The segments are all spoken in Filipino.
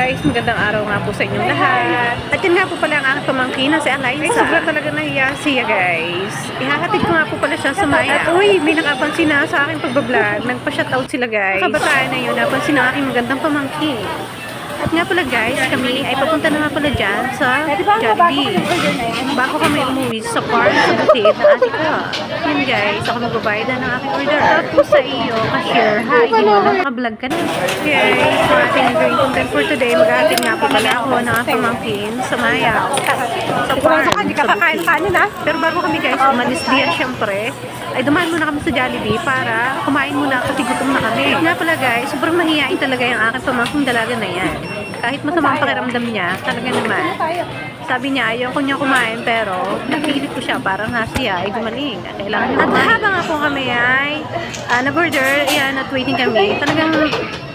guys, magandang araw nga po sa inyong lahat. At yun nga po pala ang aking pamangkin na si Eliza. Ay, sobra talaga nahiya siya guys. Ihahatid ko nga po pala siya sa Maya. At uy, may nakapansin na sa aking pagbablog. Nagpa-shoutout sila guys. Kabataan na yun, napansin na aking magandang pamangkin. At nga pala guys, kami ay papunta na nga pala dyan sa Jollibee. Bago kami umuwi sa park sa bukid na ating ko. Yun guys, ako magbabayad na ng aking order. Tapos sa iyo, cashier. Hi, di mo na naka-vlog ka na. Guys, sa ating green content for today, mag-aatid nga po pala ako ng aking pamangkin sa Maya. Sa park, sa bukid. Pero bago kami guys, umalis diyan syempre, ay dumaan muna kami sa Jollibee para kumain muna kasi gutom na kami. Nga pala guys, sobrang mahihain talaga yung aking pamangking dalaga na yan. Kahit masama ang pakiramdam niya, talaga naman. Sabi niya, ayaw ko niya kumain, pero napilit ko siya para nga siya ay gumaling. Kailangan niya kumain. At habang ako kami ay nag-order, yan, at waiting kami,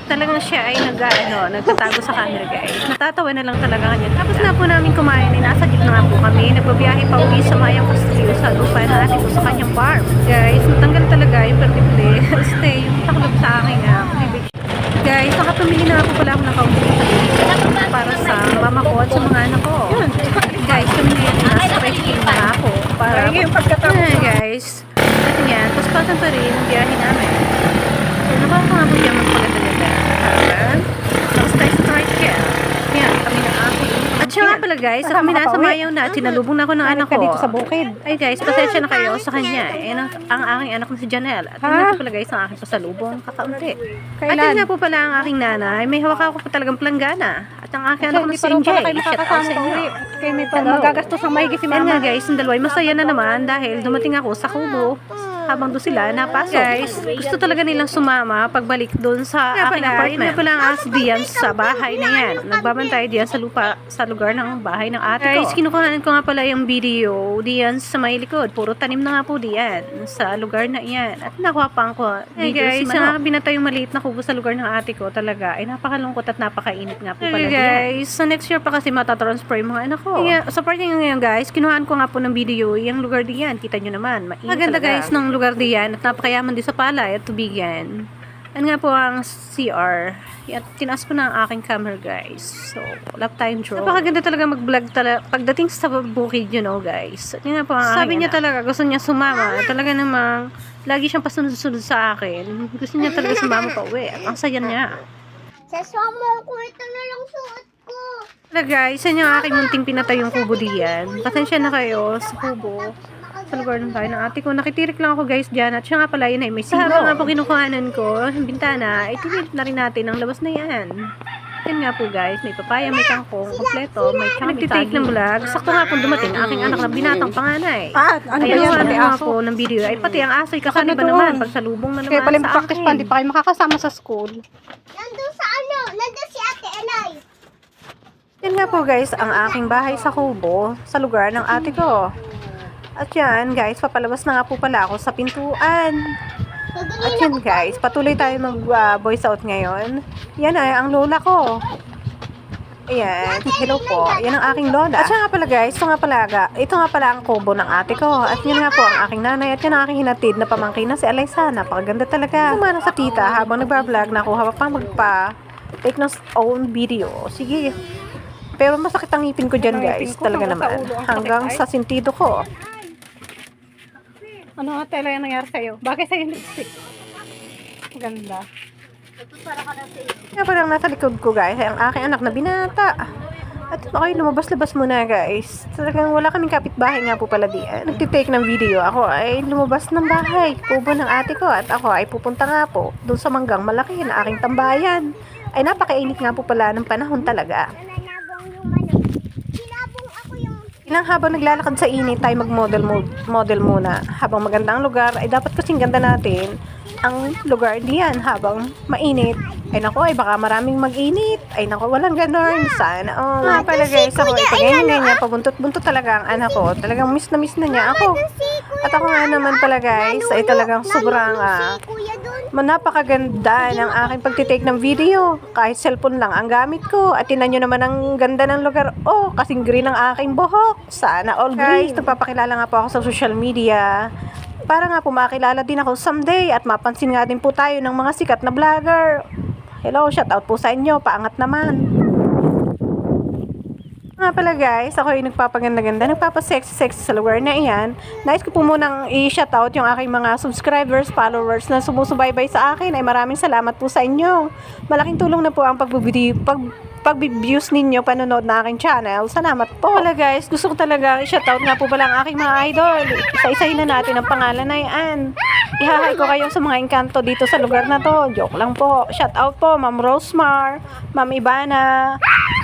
talagang siya ay nagtatago sa camera guys. Natatawa na lang talaga kanya. Tapos na po namin kumain, ay nasa gitna nga po kami. Nagbabiyahe pa uwi sa Mayang Castillo sa lupa na natin po sa kanyang farm. Guys, natanggal talaga yung permit stay, yung taklob sa akin nga. Guys, nakapamili na ako pala ako ng kaunti sa para sa mama ko at sa mga anak ko. Guys, kami ngayon nasa rescue na ako para guys, at yan, paspasan pa rin ang biyahe namin. So, nakakangabot yan magpaganda-ganda. Tapos tayo sa tricycle. Yan, kami na ako. At siya nga pala guys, sa kami nasa Mayaw na, sinalubong na ako ng anak ko. Dito sa bukid. Ay guys, pasensya na kayo sa kanya. Yan ang aking anak na si Janelle. At yun nga po pala guys, ang aking pasalubong kakaunti. At yun nga po pala ang aking nanay. May hawak ako pa talagang planggana. At ang aking anak na si MJ. Shout out sa inyo. Kaya may magagastos ang mahigit si Yan mama. nga guys, yung dalawa ay masaya na naman dahil dumating ako sa Kubo. Habang doon sila napasok. Guys, gusto talaga nilang sumama pagbalik doon sa aking apartment. Yun pala ang as diyan sa bahay na yan. Nagbabantay diyan sa lupa, sa lugar ng bahay ng ate ko. Guys, kinukuhaan ko nga pala yung video diyan sa may likod. Puro tanim na nga po diyan sa lugar na iyan. At nakuha pa ko. Hey guys, sa binatay yung maliit na kubo sa lugar ng ate ko talaga ay napakalungkot at napakainit nga po pala guys. Sa next year pa kasi matatransfer yung mga anak ko. Sa part ngayon guys, kinuhaan ko nga po ng video yung lugar diyan. Kita nyo naman, mainit maganda talaga guys ng lugar diyan at napakayaman din sa palay at tubigan. Ano nga po ang CR. At tinaas ko na ang aking camera guys. So, lap time draw. Napakaganda talaga mag-vlog pagdating sa bukid, you know guys. At yun nga po ang sabi niya talaga, gusto niya sumama. Talaga namang, lagi siyang pasunod-sunod sa akin. Gusto niya talaga sumama pa uwi. At ang saya niya. Sasama ko, ito na lang suot ko. Guys, yan yung aking munting pinatay yung kubo diyan. Pasensya na kayo sa kubo. Sa lugar ng bahay ng ate ko. Nakitirik lang ako guys dyan. At siya nga pala yun ay may sino. Habang nga po kinukuhanan ko, yung bintana, ay tinit na rin natin ang labas na yan. Yan nga po guys, may papaya, may kangkong, kompleto, may nagtitake ng vlog. Sakto nga po dumating aking anak na binatang panganay. Ano ba Ayan yan? nga nga po ng video. Ay pati ang aso'y kakaniba naman. Pagsalubong na naman Kaya pala sa practice pa, hindi akin. pa kayo makakasama sa school. Nandun si Ate Elay. Yan nga po guys, ang aking bahay sa Kubo, sa lugar ng ate ko. At yan guys, papalabas na nga po pala ako sa pintuan. At yan guys, patuloy tayo mag-voice out ngayon. Yan ay ang lola ko. Ayan, hello po. Yan ang aking lola. At siya nga pala guys, ito nga pala ang kubo ng ate ko. At yan nga po ang aking nanay. At yan ang aking hinatid na pamangkin na si Eliza. Napakaganda talaga. Sumana sa tita habang nagbablog na ako habang pa take ng own video. Sige. Pero masakit ang ngipin ko dyan guys. Talaga naman. Hanggang sa sintido ko. Ano nga talaga nangyari sa'yo? Bakit sa'yo lipstick? Ganda. Kaya parang nasa likod ko guys, ay ang aking anak na binata. At okay, lumabas-labas muna guys. Talagang wala kaming kapitbahay nga po pala diyan. Nagtitake ng video. Ako ay lumabas ng bahay. Kubo ng ate ko. At ako ay pupunta nga po doon sa manggang malaki na aking tambayan. Ay napakainit nga po pala ng panahon talaga. Ilang habang naglalakad sa init tayo mag-model muna. Habang maganda ang lugar, ay dapat kasing ganda natin ang lugar diyan habang mainit. Ay nako, ay baka maraming mag-init. Ay nako, walang ganon. Sana. Nga pala guys, ako ay pag-init niya, pabuntot-buntot talaga ang anak ko. Talagang miss na niya ako. At ako nga naman pala guys, ay talagang sobrang napakaganda ng aking pagtitake ng video. Kahit cellphone lang ang gamit ko. At tinan nyo naman ang ganda ng lugar. Oh, kasing green ang aking buhok. Sana all green. Guys, nagpapakilala nga po ako sa social media. Para nga po makilala din ako someday. At mapansin nga din po tayo ng mga sikat na vlogger. Hello, shout out po sa inyo. Paangat naman. Nga pala guys, ako ay nagpapaganda-ganda, nagpapasexy-sexy sa lugar na iyan. Nais ko po munang i-shoutout yung aking mga subscribers, followers na sumusubaybay sa akin. Ay maraming salamat po sa inyo. Malaking tulong na po ang pag-views ninyo, panonood na aking channel. Salamat po. Wala guys, gusto ko talaga i-shoutout nga po pala ang aking mga idol. Isa-isahin na natin ang pangalan na yan. Ihahay ko kayo sa mga engkanto dito sa lugar na to. Joke lang po. Shoutout po, Ma'am Rosemar, Ma'am Ibana,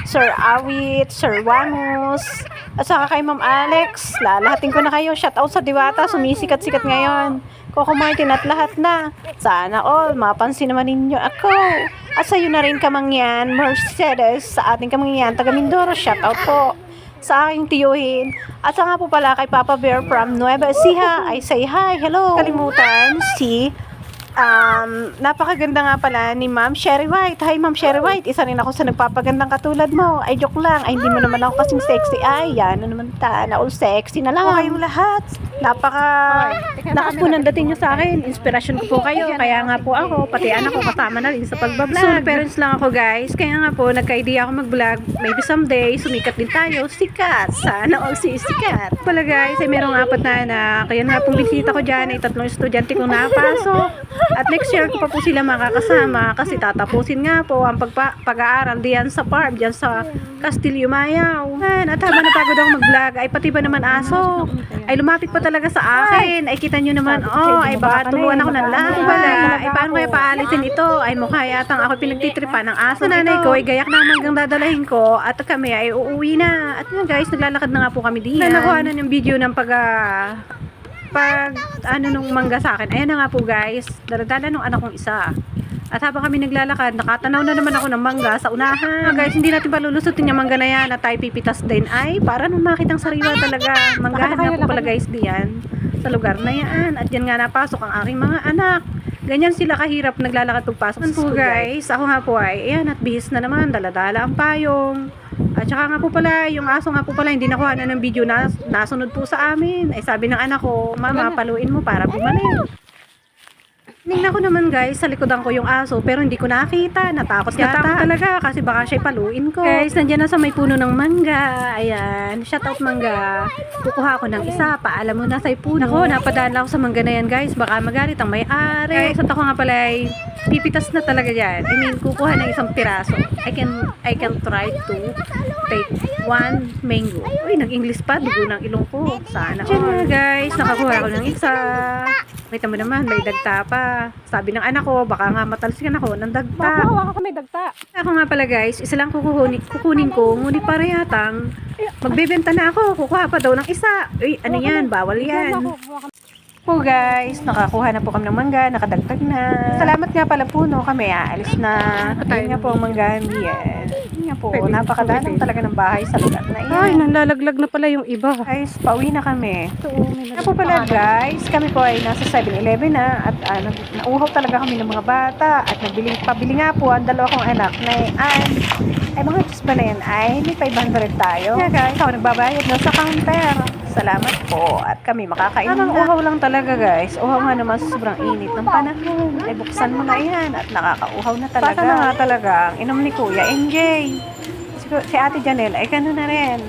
Sir Awit, Sir Wanus, at saka kay Ma'am Alex. Lalahatin ko na kayo. Shoutout sa Diwata, sumisikat-sikat ngayon. Coco Martin at lahat na. Sana all, mapansin naman ninyo ako. At sa'yo na rin kamangyan, Mercedes, sa ating kamangyan, taga Mindoro. Shoutout po sa aking tiyuhin. At sa nga po pala kay Papa Bear from Nueva Ecija, ay say hi, hello. Kalimutan si napakaganda nga pala ni Ma'am Sherry White. Hi Ma'am Sherry White, isa rin ako sa nagpapagandang katulad mo. Ay joke lang, ay hindi mo naman ako kasing sexy. Ay yan, ano naman na all sexy na lang. O kayong lahat, lakas po ng dating nyo sa akin. Inspirasyon ko po kayo, kaya nga po ako, pati anak ko kasama na rin sa pagbablog. So parents lang ako guys, kaya nga po nagka-idea ako mag-vlog. Maybe someday, sumikat din tayo, sikat. Sana all sikat. Pala guys, ay merong 4 na anak. Kaya nga pong bisita ko dyan, ay 3 estudyante kong napasok. At next year ko pa po sila makakasama kasi tatapusin nga po ang pag-aaral diyan sa farm, diyan sa Castillo Mayaw. At habang napagod ako mag-vlog, ay pati ba naman aso, ay lumapit pa talaga sa akin. Ay kita nyo naman, ay baka tuluan ako ng wala. Ay paano kaya paalisin ito? Ay mukha yatang ako pinagtitripan ng aso. Nanay ko ay gayak na manggang dadalahin ko at kami ay uuwi na. At yun guys, naglalakad na nga po kami diyan. Nakuha na yung video ng nung mangga sa akin. Ayan na nga po guys, daladala nung anak kong isa. At habang kami naglalakad, nakatanaw na naman ako ng mangga sa unahan. Guys, hindi natin palulusutin yung mangga na yan at tayo pipitas din. Ay, para nung makitang sariwa talaga. Manggahan nga po pala guys diyan sa lugar na yan. At yan nga napasok ang aking mga anak. Ganyan sila kahirap naglalakad pagpasok sa school guys. Ako nga po ay, ayan at bihis na naman, daladala ang payong. At saka nga po pala, yung aso nga po pala, hindi nakuha na ng video na nasunod po sa amin. Ay sabi ng anak ko, mama, paluin mo para bumalik. Tingnan ko naman guys, sa likodan ko yung aso, pero hindi ko nakita. Natakot yata talaga kasi baka siya paluin ko. Guys, nandiyan na sa may puno ng mangga. Ayan, shoutout mangga. Kukuha ko ng isa, paalam mo na sa puno. Ako, napadaan lang ako sa mangga na yan guys, baka magalit ang may-ari. Guys, at ako nga pala ay pipitas na talaga yan. I mean, kukuha ng isang piraso. I can try to take 1 mango. Uy, nag-English pa, dugo ng ilong ko. Sana. Diyan na guys, nakakuha ko ng isa. Kita mo naman, may dagta pa. Sabi ng anak ko, baka nga matalsikan ako ng dagta. Makuha ka may dagta. Ako nga pala guys, isa lang kukunin ko, ngunit para yatang magbebenta na ako, kukuha pa daw ng isa. Uy, ano yan, bawal yan. Po guys, nakakuha na po kami ng mangga, nakadagtag na. Salamat nga pala po, no, kami aalis na. Ayun nga po ang mangga yan. Yun nga po, napakadalang talaga ng bahay sa lugar na yan. Ay, nalalaglag na pala yung iba. Guys, pauwi na kami. Nga po pala guys, kami po ay nasa 7-Eleven na at nauhaw talaga kami ng mga bata at pabili nga po ang 2 kong anak na ay mga Diyos ba na yan ay may 500 tayo. Kaya guys, ako nagbabayad na sa counter. Salamat po at kami makakain na. Uhaw lang talaga guys. Uhaw nga naman sa sobrang init ng panahon. Ay buksan mo na yan at nakakauhaw na talaga. Baka na nga talaga ang inom ni Kuya NJ. Si Ate Janelle ay gano'n na rin.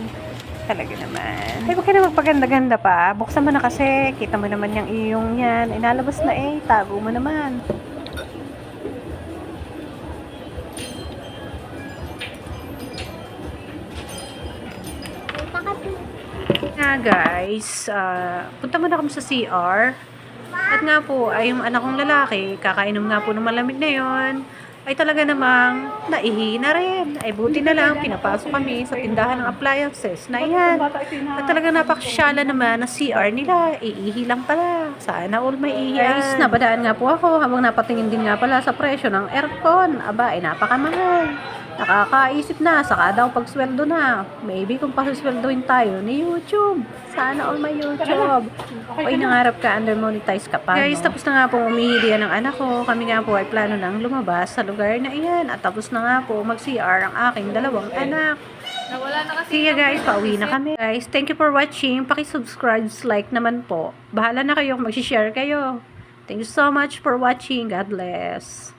Talaga naman. Ay, huwag ka na magpaganda-ganda pa. Buksan mo na kasi. Kita mo naman yung iyong yan. Inalabas na tago mo naman. Nga guys, punta muna kami sa CR. At nga po, ay yung anak kong lalaki, kakainom nga po ng malamig na yon, ay talaga namang naihi na rin. Ay buti na lang, pinapasok kami sa tindahan ng appliances na yan. At talaga napaksyalan naman na CR nila, iihi lang pala. Sana all may ihi. Guys, nabadaan nga po ako habang napatingin din nga pala sa presyo ng aircon. Aba, ay napakamahal. Nakakaisip na, saka daw pagsweldo na. Maybe kung pasisweldohin tayo ni YouTube. Sana all may YouTube. Ay, nangarap ka, under-monetize ka pa. Guys, tapos na nga po umihili ng anak ko. Kami nga po ay plano nang lumabas sa lugar na iyan. At tapos na nga po mag-CR ang aking 2 anak. Sige guys, pauwi na kami. Guys, thank you for watching. Paki-subscribe, like naman po. Bahala na kayo kung mag-share kayo. Thank you so much for watching. God bless.